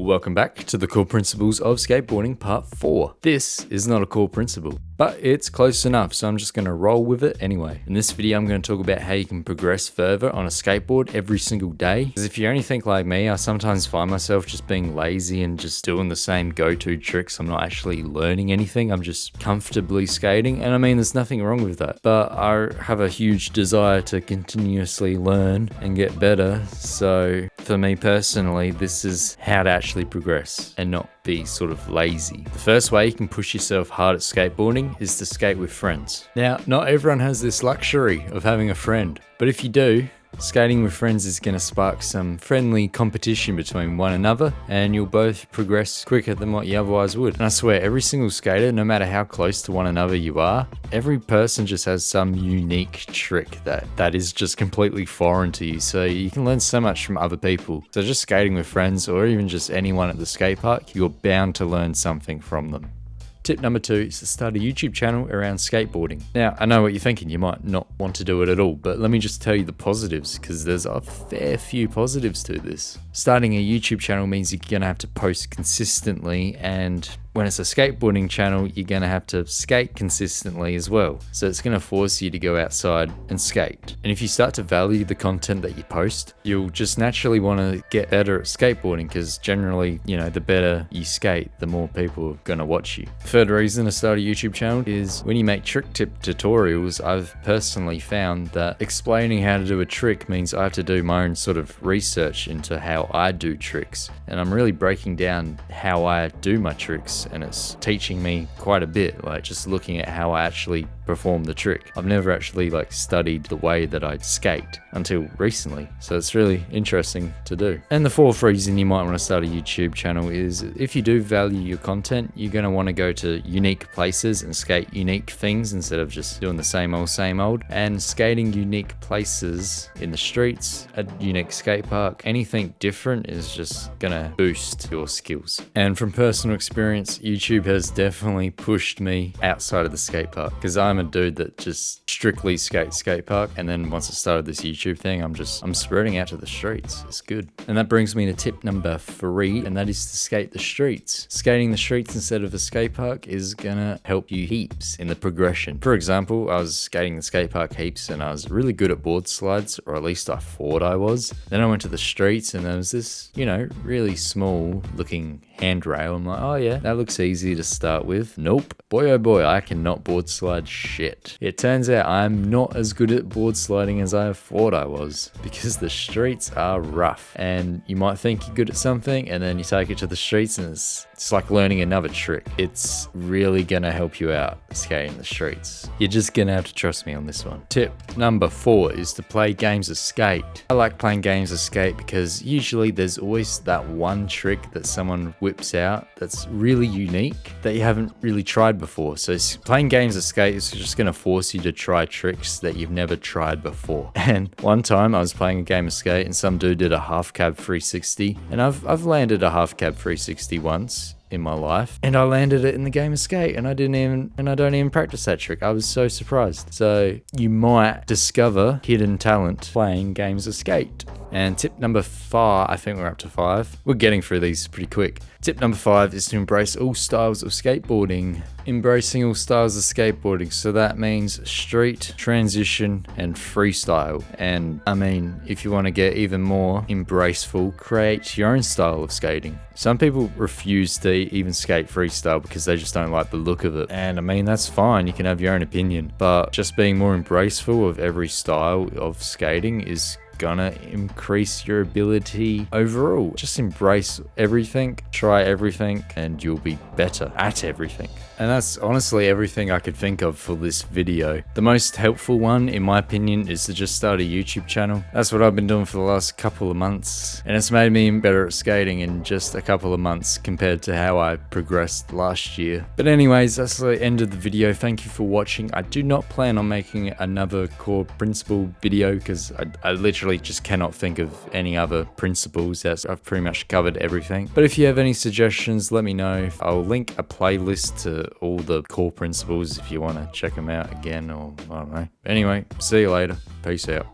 Welcome back to the core principles of skateboarding part 4. This is not a core principle, but it's close enough, so I'm just going to roll with it anyway. In this video, I'm going to talk about how you can progress further on a skateboard every single day. Because if you're anything like me, I sometimes find myself just being lazy and just doing the same go-to tricks. I'm not actually learning anything. I'm just comfortably skating. And I mean, there's nothing wrong with that. But I have a huge desire to continuously learn and get better. So for me personally, this is how to actually progress and not be sort of lazy. The first way you can push yourself hard at skateboarding is to skate with friends. Now, not everyone has this luxury of having a friend, but if you do, skating with friends is going to spark some friendly competition between one another, and you'll both progress quicker than what you otherwise would. And I swear, every single skater, no matter how close to one another you are, every person just has some unique trick that is just completely foreign to you. So you can learn so much from other people. So just skating with friends, or even just anyone at the skate park, you're bound to learn something from them. Tip number 2 is to start a YouTube channel around skateboarding. Now, I know what you're thinking, you might not want to do it at all, but let me just tell you the positives, because there's a fair few positives to this. Starting a YouTube channel means you're going to have to post consistently, and when it's a skateboarding channel, you're going to have to skate consistently as well. So it's going to force you to go outside and skate. And if you start to value the content that you post, you'll just naturally want to get better at skateboarding, because generally, the better you skate, the more people are going to watch you. Third reason to start a YouTube channel is when you make trick tip tutorials, I've personally found that explaining how to do a trick means I have to do my own sort of research into how I do tricks. And I'm really breaking down how I do my tricks, and it's teaching me quite a bit, like just looking at how I actually perform the trick. I've never actually studied the way that I skate until recently, so it's really interesting to do. And the fourth reason you might want to start a YouTube channel is if you do value your content, you're going to want to go to unique places and skate unique things instead of just doing the same old. And skating unique places in the streets, a unique skate park, anything different is just gonna boost your skills. And from personal experience, YouTube has definitely pushed me outside of the skate park, because I'm a dude that just strictly skates skate park, and then once I started this YouTube thing, I'm spreading out to the streets. It's good. And that brings me to tip number 3, and that is to skate the streets. Skating the streets instead of a skate park is gonna help you heaps in the progression. For example, I was skating the skate park heaps and I was really good at board slides, or at least I thought I was. Then I went to the streets and there was this, really small looking handrail. I'm like, oh yeah, that looks easy to start with. Nope. Boy oh boy, I cannot board slide shit. It turns out I'm not as good at board sliding as I thought I was, because the streets are rough, and you might think you're good at something and then you take it to the streets and it's like learning another trick. It's really gonna help you out skating the streets. You're just gonna have to trust me on this one. Tip number 4 is to play games of skate. I like playing games of skate because usually there's always that one trick that someone whips out that's really unique that you haven't really tried before. So playing games of skate is just gonna force you to try tricks that you've never tried before. And one time I was playing a game of skate and some dude did a half cab 360, and I've landed a half cab 360 once in my life, and I landed it in the game of skate, and I don't even practice that trick. I was so surprised. So you might discover hidden talent playing games of skate. And tip number 5, I think we're up to 5. We're getting through these pretty quick. Tip number 5 is to embrace all styles of skateboarding. Embracing all styles of skateboarding. So that means street, transition, and freestyle. And I mean, if you want to get even more embraceful, create your own style of skating. Some people refuse to even skate freestyle because they just don't like the look of it. And I mean, that's fine. You can have your own opinion. But just being more embraceful of every style of skating is gonna increase your ability overall. Just embrace everything, try everything, and you'll be better at everything. And that's honestly everything I could think of for this video. The most helpful one, in my opinion, is to just start a YouTube channel. That's what I've been doing for the last couple of months, and it's made me better at skating in just a couple of months compared to how I progressed last year. But anyways, that's the end of the video. Thank you for watching. I do not plan on making another core principle video because I literally just cannot think of any other principles. I've pretty much covered everything. But if you have any suggestions, let me know. I'll link a playlist to all the core principles if you want to check them out again, or I don't know. Anyway, see you later. Peace out.